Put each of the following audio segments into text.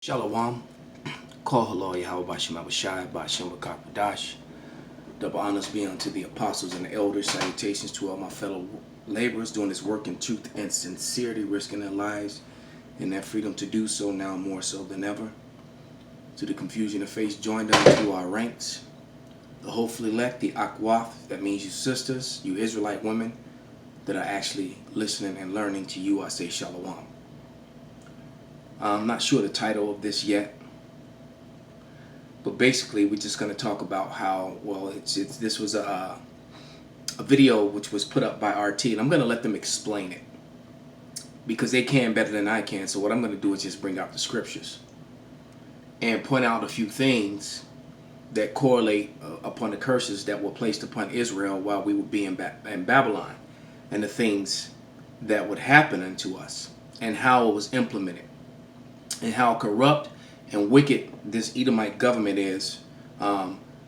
Shalom. Call hello Yahweh Bashem Abishai, Bashem Bakakadash. Double honors be unto the apostles and the elders. Salutations to all my fellow laborers doing this work in truth and sincerity, risking their lives and their freedom to do so now more so than ever. To the confusion of faith, joined us through our ranks. The hopeful elect, the Akwaf, that means you sisters, you Israelite women that are actually listening and learning to you, I say Shalom. I'm not sure the title of this yet, but basically we're just going to talk about how, well, this was a video which was put up by RT, and I'm going to let them explain it because they can better than I can. So what I'm going to do is just bring out the scriptures and point out a few things that correlate upon the curses that were placed upon Israel while we would be in Babylon, and the things that would happen unto us and how it was implemented, and how corrupt and wicked this Edomite government is,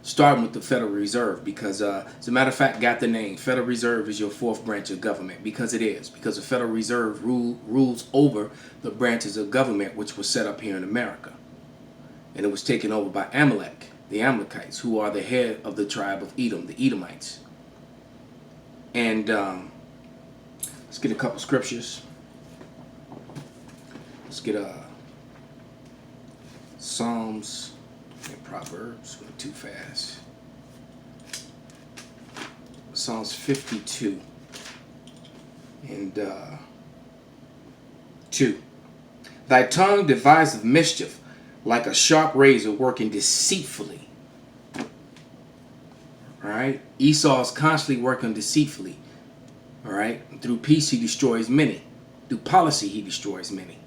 starting with the Federal Reserve, because as a matter of fact, got the name. Federal Reserve is your fourth branch of government, because it is. Because the Federal Reserve rules over the branches of government which was set up here in America. And it was taken over by Amalek, the Amalekites, who are the head of the tribe of Edom, the Edomites. And let's get a couple scriptures. Let's get Psalms and Proverbs. Going too fast. Psalms 52 and 2. Thy tongue deviseth mischief, like a sharp razor working deceitfully. All right. Esau's constantly working deceitfully. All right. Through peace he destroys many. Through policy he destroys many.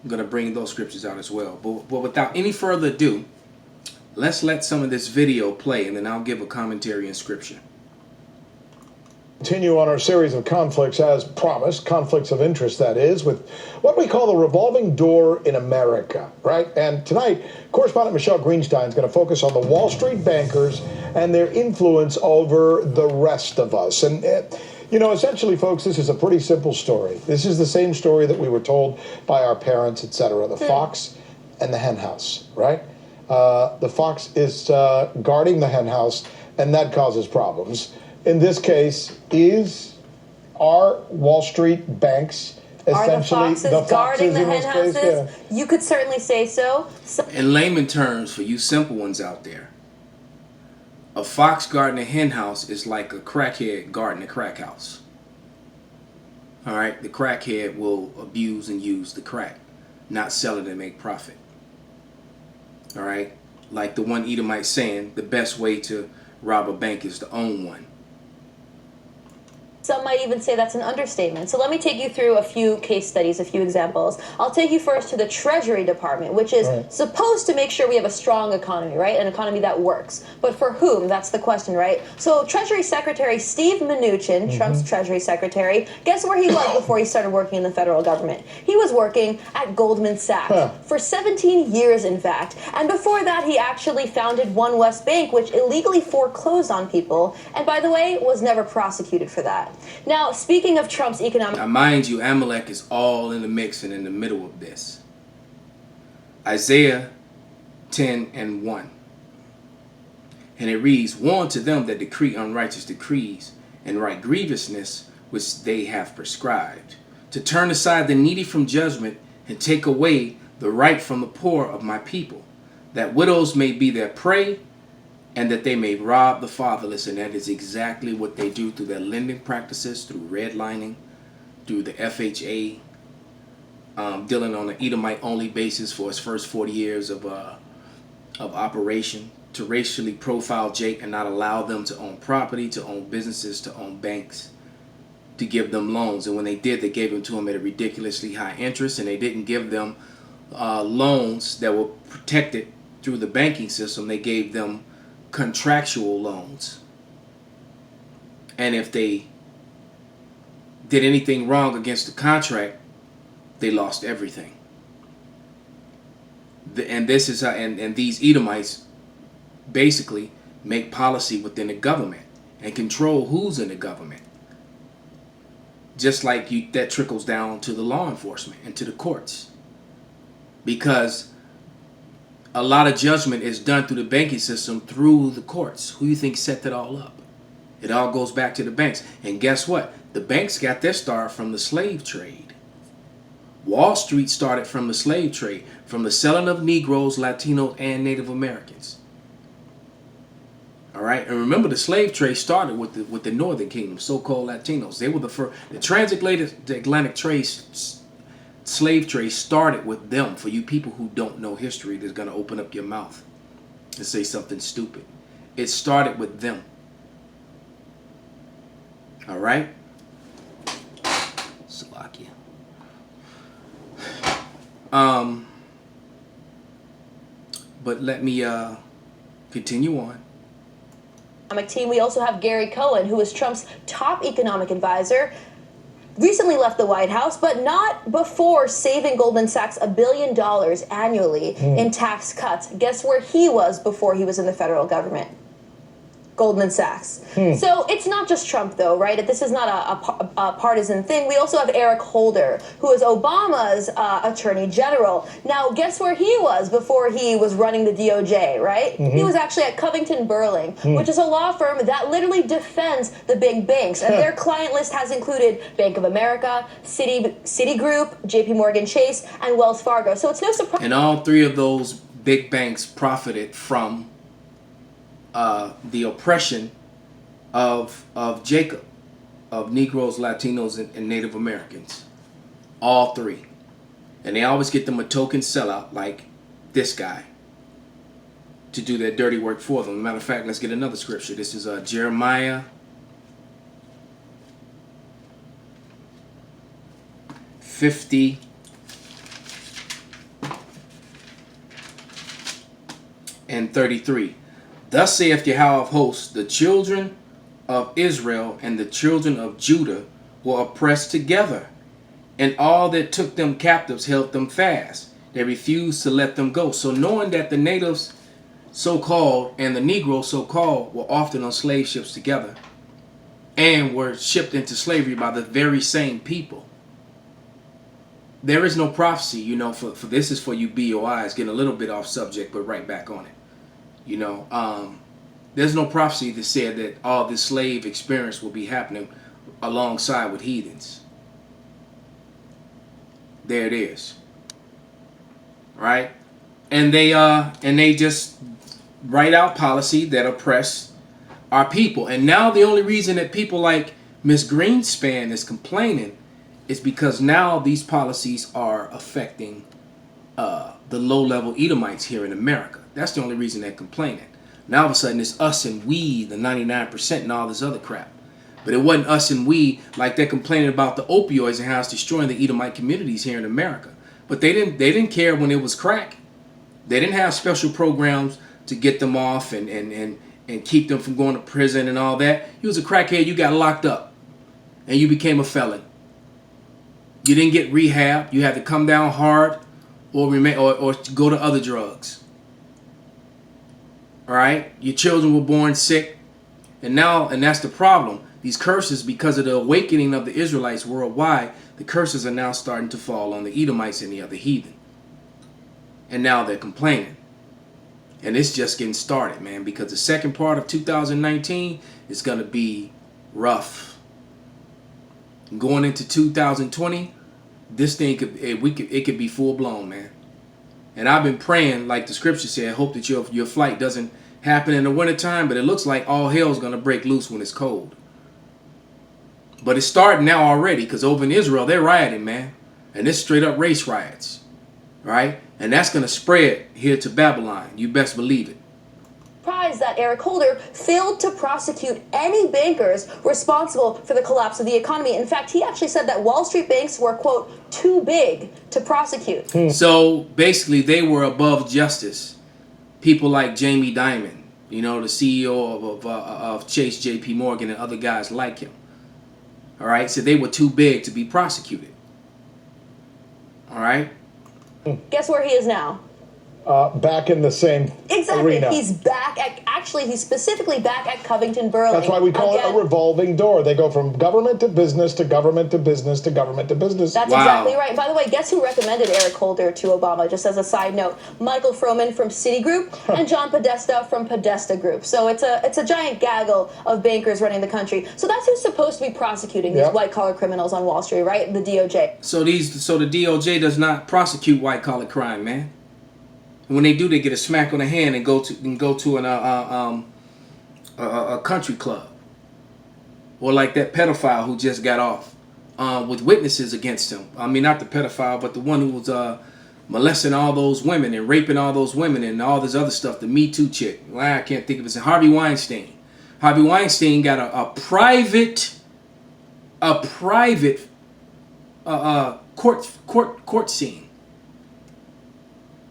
I'm going to bring those scriptures out as well. But without any further ado, let's let some of this video play, and then I'll give a commentary in scripture. Continue on our series of conflicts as promised, conflicts of interest, that is, with what we call the revolving door in America, right? And tonight, correspondent Michelle Greenstein is going to focus on the Wall Street bankers and their influence over the rest of us. And you know, essentially, folks, this is a pretty simple story. This is the same story that we were told by our parents, etc. The fox and the hen house, right? The fox is guarding the hen house, and that causes problems. In this case, are Wall Street banks essentially the foxes guarding the hen houses? Yeah. You could certainly say so. In layman terms, for you simple ones out there, a fox guarding a hen house is like a crackhead guarding a crack house. All right, the crackhead will abuse and use the crack, not sell it and make profit. All right, like the one Edomite saying, the best way to rob a bank is to own one. Some might even say that's an understatement. So let me take you through a few case studies, a few examples. I'll take you first to the Treasury Department, which is supposed to make sure we have a strong economy, right? An economy that works. But for whom? That's the question, right? So Treasury Secretary Steve Mnuchin, Trump's Treasury Secretary, guess where he was before he started working in the federal government? He was working at Goldman Sachs for 17 years, in fact. And before that, he actually founded One West Bank, which illegally foreclosed on people. And by the way, was never prosecuted for that. Now, speaking of Trump's economic... Now, mind you, Amalek is all in the mix and in the middle of this. Isaiah 10 and 1. And it reads, "Woe unto them that decree unrighteous decrees, and write grievousness which they have prescribed, to turn aside the needy from judgment, and take away the right from the poor of my people, that widows may be their prey, and that they may rob the fatherless." And that is exactly what they do through their lending practices, through redlining, through the FHA, dealing on an Edomite-only basis for its first 40 years of operation, to racially profile Jake and not allow them to own property, to own businesses, to own banks, to give them loans. And when they did, they gave them to them at a ridiculously high interest, and they didn't give them loans that were protected through the banking system. They gave them contractual loans, and if they did anything wrong against the contract, they lost everything. And this is how, and these Edomites basically make policy within the government and control who's in the government. Just like that trickles down to the law enforcement and to the courts. because a lot of judgment is done through the banking system, through the courts. Who do you think set that all up? It all goes back to the banks. And guess what? The banks got their start from the slave trade. Wall Street started from the slave trade, from the selling of Negroes, Latinos, and Native Americans. All right, and remember, the slave trade started with the Northern Kingdom, so-called Latinos. They were the first. The transatlantic trade, slave trade started with them. For you people who don't know history, that's gonna open up your mouth and say something stupid. It started with them. All right, Slovakia. But let me continue on. Team. We also have Gary Cohen, who is Trump's top economic advisor. Recently left the White House, but not before saving Goldman Sachs $1 billion annually in tax cuts. Guess where he was before he was in the federal government? Goldman Sachs. So it's not just Trump, though, right? This is not a partisan thing. We also have Eric Holder, who is Obama's attorney general. Now, guess where he was before he was running the DOJ, right? He was actually at Covington Burling, which is a law firm that literally defends the big banks. And their client list has included Bank of America, Citigroup, JP Morgan Chase, and Wells Fargo. So it's no surprise. And all three of those big banks profited from the oppression of Jacob, of Negroes, Latinos, and Native Americans. All three. And they always get them a token sellout like this guy to do their dirty work for them. Matter of fact, let's get another scripture. This is Jeremiah 50. And 33. Thus saith Yahweh of hosts, the children of Israel and the children of Judah were oppressed together, and all that took them captives held them fast. They refused to let them go. So knowing that the natives, so-called, and the Negroes, so-called, were often on slave ships together and were shipped into slavery by the very same people, there is no prophecy, you know, for this is for you BOIs, getting a little bit off subject, but right back on it. You know, there's no prophecy that said that all this slave experience will be happening alongside with heathens. There it is. Right? And they just write out policy that oppress our people. And now the only reason that people like Miss Greenspan is complaining is because now these policies are affecting the low-level Edomites here in America. That's the only reason they're complaining. Now all of a sudden it's us and we, the 99% and all this other crap. But it wasn't us and we like they're complaining about the opioids and how it's destroying the Edomite communities here in America. But they didn't care when it was crack. They didn't have special programs to get them off and keep them from going to prison and all that. You was a crackhead, you got locked up and you became a felon. You didn't get rehab. You had to come down hard or go to other drugs. All right, your children were born sick, and that's the problem. These curses, because of the awakening of the Israelites worldwide, the curses are now starting to fall on the Edomites and the other heathen. And now they're complaining. And it's just getting started, man, because the second part of 2019 is going to be rough. Going into 2020, this thing it could be full blown, man. And I've been praying, like the scripture said, hope that your flight doesn't happen in the wintertime, but it looks like all hell's going to break loose when it's cold. But it's starting now already, because over in Israel, they're rioting, man. And it's straight up race riots, right? And that's going to spread here to Babylon. You best believe it. Surprised that Eric Holder failed to prosecute any bankers responsible for the collapse of the economy. In fact, he actually said that Wall Street banks were, quote, too big to prosecute. So basically, they were above justice. People like Jamie Dimon, you know, the CEO of Chase, JP Morgan, and other guys like him. All right, so they were too big to be prosecuted. All right. Guess where he is now? back in the same arena. He's back at, actually, he's specifically back at Covington Burling. That's why we call it a revolving door. They go from government to business to government to business to government to business. That's exactly right. By the way, guess who recommended Eric Holder to Obama? Just as a side note, Michael Froman from Citigroup and John Podesta from Podesta Group. So it's a giant gaggle of bankers running the country. So that's who's supposed to be prosecuting these white-collar criminals on Wall Street, right? The DOJ. So the DOJ does not prosecute white-collar crime, man. When they do, they get a smack on the hand and go to a country club, or like that pedophile who just got off with witnesses against him. I mean, not the pedophile, but the one who was molesting all those women and raping all those women and all this other stuff. The Me Too chick. Well, I can't think of it. Harvey Weinstein. Harvey Weinstein got a private court scene.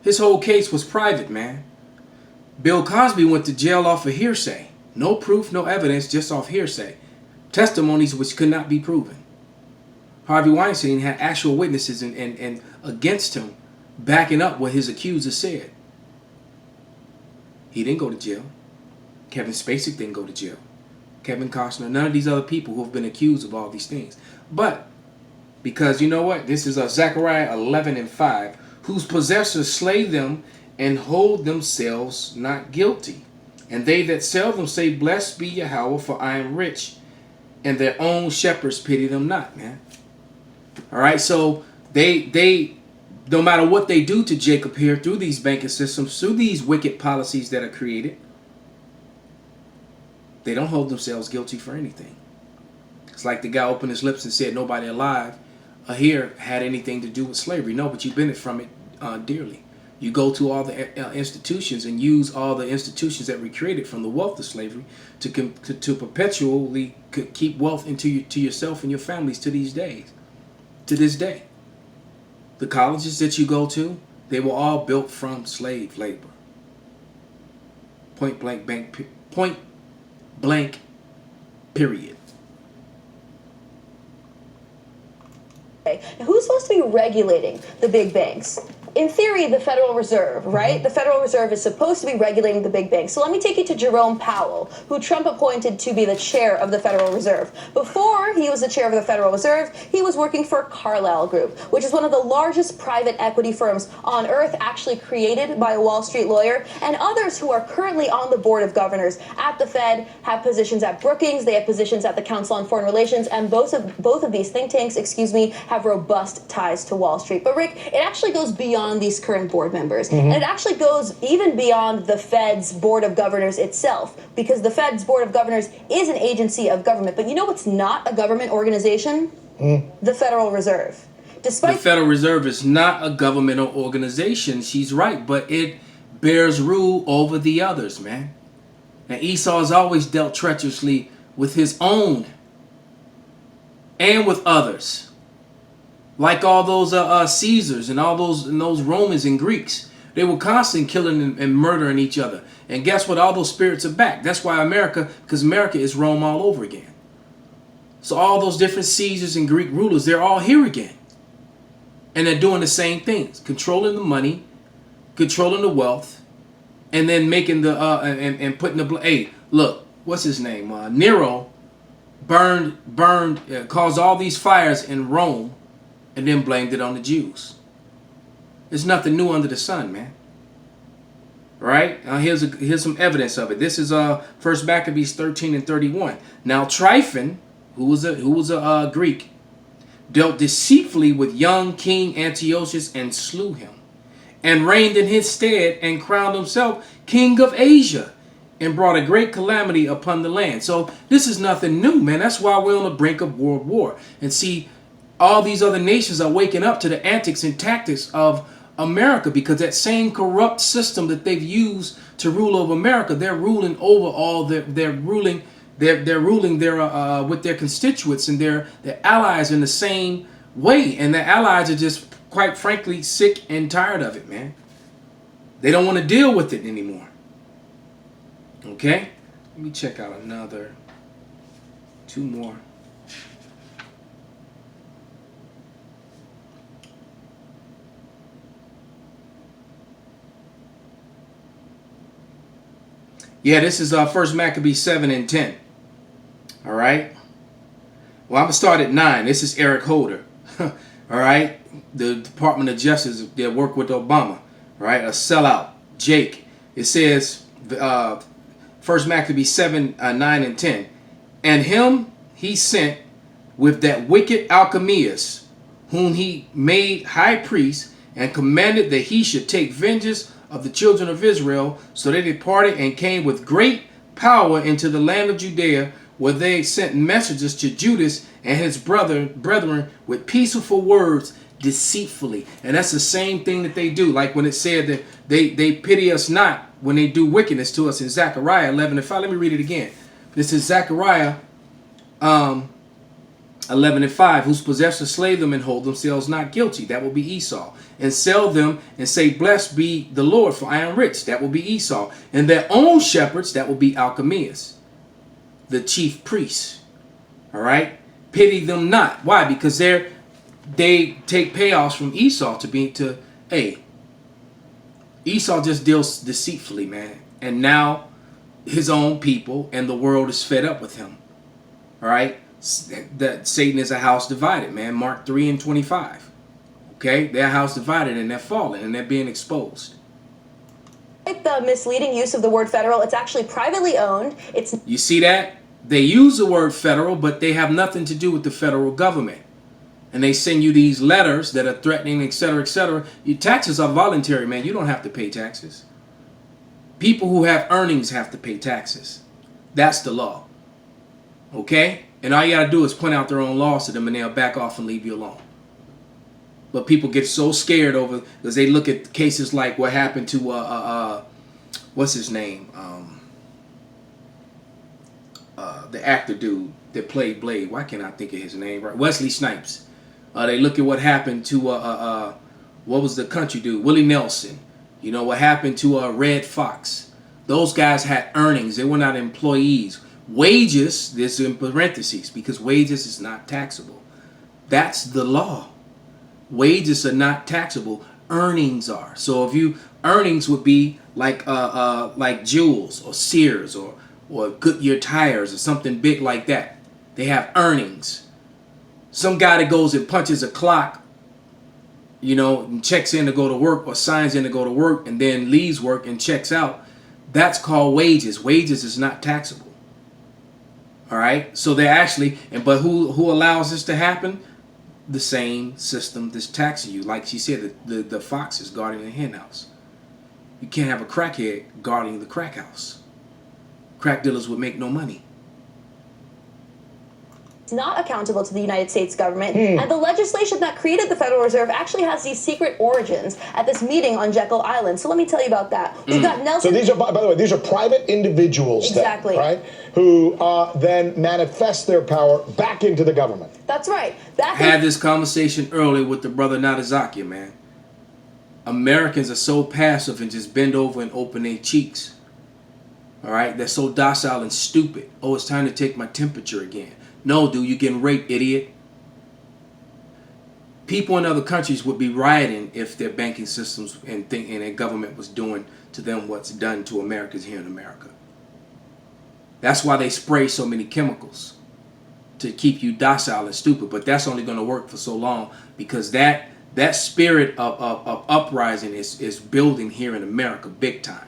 His whole case was private, man. Bill Cosby went to jail off of hearsay. No proof, no evidence, just off hearsay. Testimonies which could not be proven. Harvey Weinstein had actual witnesses and against him backing up what his accusers said. He didn't go to jail. Kevin Spacek didn't go to jail. Kevin Costner, none of these other people who have been accused of all these things. But, because you know what? This is Zechariah 11:5. Whose possessors slay them and hold themselves not guilty. And they that sell them say, Blessed be Yahweh, for I am rich. And their own shepherds pity them not, man. All right, so they no matter what they do to Jacob here through these banking systems, through these wicked policies that are created, they don't hold themselves guilty for anything. It's like the guy opened his lips and said nobody alive here had anything to do with slavery. No, but you benefit from it dearly. You go to all the institutions and use all the institutions that were created from the wealth of slavery to perpetually keep wealth to yourself and your families to these days, to this day. The colleges that you go to, they were all built from slave labor. Point blank, period. Now, who's supposed to be regulating the big banks? In theory, the Federal Reserve, right? The Federal Reserve is supposed to be regulating the big banks. So let me take you to Jerome Powell, who Trump appointed to be the chair of the Federal Reserve. Before he was the chair of the Federal Reserve, he was working for Carlyle Group, which is one of the largest private equity firms on earth, actually created by a Wall Street lawyer. And others who are currently on the board of governors at the Fed have positions at Brookings, they have positions at the Council on Foreign Relations, and both of these think tanks, have robust ties to Wall Street. But Rick, it actually goes beyond these current board members. And it actually goes even beyond the Fed's Board of Governors itself, because the Fed's Board of Governors is an agency of government. But you know what's not a government organization? The Federal Reserve. The Federal Reserve is not a governmental organization. She's right, but it bears rule over the others, man. Now, Esau has always dealt treacherously with his own and with others. Like all those Caesars and all those Romans and Greeks. They were constantly killing and murdering each other. And guess what? All those spirits are back. That's why because America is Rome all over again. So all those different Caesars and Greek rulers, they're all here again. And they're doing the same things. Controlling the money, controlling the wealth, and then making the, and putting the, hey, look, what's his name? Nero caused all these fires in Rome, and then blamed it on the Jews. There's nothing new under the sun, man. Right? Here's some evidence of it. This is 1 Maccabees 13:31. Now Tryphon, who was a Greek, dealt deceitfully with young King Antiochus and slew him, and reigned in his stead, and crowned himself king of Asia, and brought a great calamity upon the land. So this is nothing new, man. That's why we're on the brink of world war. And see, all these other nations are waking up to the antics and tactics of America, because that same corrupt system that they've used to rule over America, they're ruling over all they're ruling their with their constituents and their allies in the same way. And the allies are just, quite frankly, sick and tired of it, man. They don't want to deal with it anymore. Okay? Let me check out two more. Yeah, this is First Maccabees 7 and 10. All right. Well, I'm gonna start at 9. This is Eric Holder. All right, the Department of Justice that work with Obama. Right, a sellout. Jake. It says First Maccabees 7, 9 and 10. And him he sent with that wicked Alchemius, whom he made high priest, and commanded that he should take vengeance of the children of Israel. So they departed and came with great power into the land of Judea, where they sent messengers to Judas and his brethren with peaceful words deceitfully. And that's the same thing that they do. Like when it said that they pity us not when they do wickedness to us in Zechariah 11 and 5. Let me read it again. This is Zechariah 11 and 5. Whose possessors slay them and hold themselves not guilty. That will be Esau. And sell them and say, blessed be the Lord, for I am rich. That will be Esau. And their own shepherds, that will be Alchemius, the chief priests. All right, pity them not. Why? Because they take payoffs from Esau Esau just deals deceitfully, man. And now his own people and the world is fed up with him. All right, that Satan is a house divided, man. Mark 3 and 25. Okay, they're a house divided and they're falling and they're being exposed. The misleading use of the word federal, it's actually privately owned. You see that? They use the word federal, but they have nothing to do with the federal government. And they send you these letters that are threatening, etc., etc. Your taxes are voluntary, man. You don't have to pay taxes. People who have earnings have to pay taxes. That's the law. Okay? And all you got to do is point out their own laws to them and they'll back off and leave you alone. But people get so scared over because they look at cases like what happened to what's his name, the actor dude that played Blade. Why can't I think of his name? Right, Wesley Snipes. They look at what happened to what was the country dude, Willie Nelson. You know what happened to Red Fox. Those guys had earnings. They were not employees. Wages. This in parentheses because wages is not taxable. That's the law. Wages are not taxable. Earnings are. So if you earnings would be like Jewels or Sears or Goodyear tires or something big like that. They have earnings. Some guy that goes and punches a clock, you know, and checks in to go to work or signs in to go to work and then leaves work and checks out. That's called wages. Wages is not taxable. All right. So they're actually, but who allows this to happen? The same system that's taxing you. Like she said, the fox is guarding the hen house. You can't have a crackhead guarding the crack house. Crack dealers would make no money. Not accountable to the United States government, and the legislation that created the Federal Reserve actually has these secret origins at this meeting on Jekyll Island. So let me tell you about that. We've got Nelson. So these are, by the way, these are private individuals, exactly, then, right? Who then manifest their power back into the government. That's right. I had this conversation earlier with the brother Nadazakia, man. Americans are so passive and just bend over and open their cheeks. All right, they're so docile and stupid. Oh, it's time to take my temperature again. No, dude, you're getting raped, idiot. People in other countries would be rioting if their banking systems and their government was doing to them what's done to Americans here in America. That's why they spray so many chemicals, to keep you docile and stupid. But that's only going to work for so long because that spirit of uprising is building here in America big time.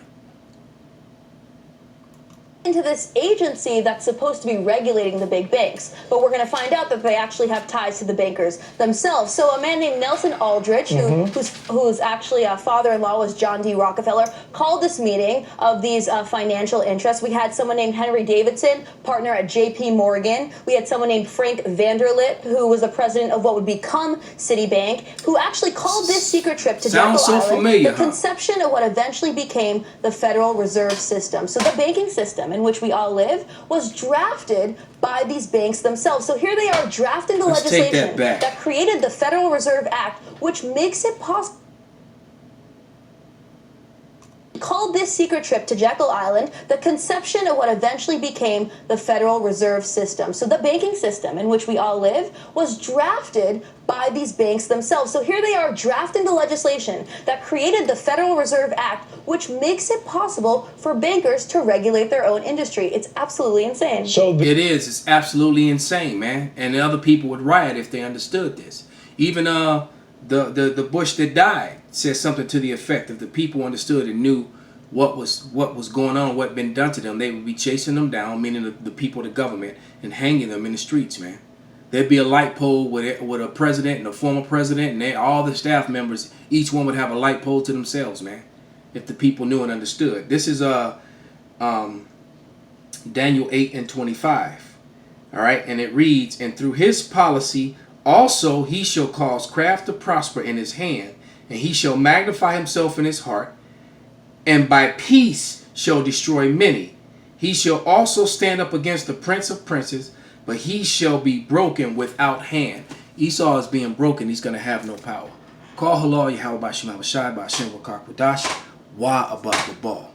Into this agency that's supposed to be regulating the big banks, but we're going to find out that they actually have ties to the bankers themselves. So a man named Nelson Aldrich, whose actually father-in-law was John D. Rockefeller, called this meeting of these financial interests. We had someone named Henry Davidson, partner at J.P. Morgan. We had someone named Frank Vanderlip, who was the president of what would become Citibank, who actually called this secret trip to Jekyll Island the conception of what eventually became the Federal Reserve System. So the banking system in which we all live was drafted by these banks themselves. So here they are drafting the legislation that created the Federal Reserve Act, which makes it possible called this secret trip to Jekyll Island the conception of what eventually became the Federal Reserve System. So the banking system in which we all live was drafted by these banks themselves. So here they are drafting the legislation that created the Federal Reserve Act, which makes it possible for bankers to regulate their own industry. It's absolutely insane. So It is. It's absolutely insane, man. And the other people would riot if they understood this. Even the Bush that died said something to the effect: if the people understood and knew what was going on, what had been done to them, they would be chasing them down, meaning the people, the government, and hanging them in the streets, man. There'd be a light pole with a president and a former president, and all the staff members, each one would have a light pole to themselves, man, if the people knew and understood. This is Daniel 8:25. All right, and it reads, "And through his policy also he shall cause craft to prosper in his hand, and he shall magnify himself in his heart, and by peace shall destroy many. He shall also stand up against the prince of princes, but he shall be broken without hand." Esau is being broken. He's going to have no power. Call halal Yahweh Bashim Abashai Bashim Wakar Wah above the ball.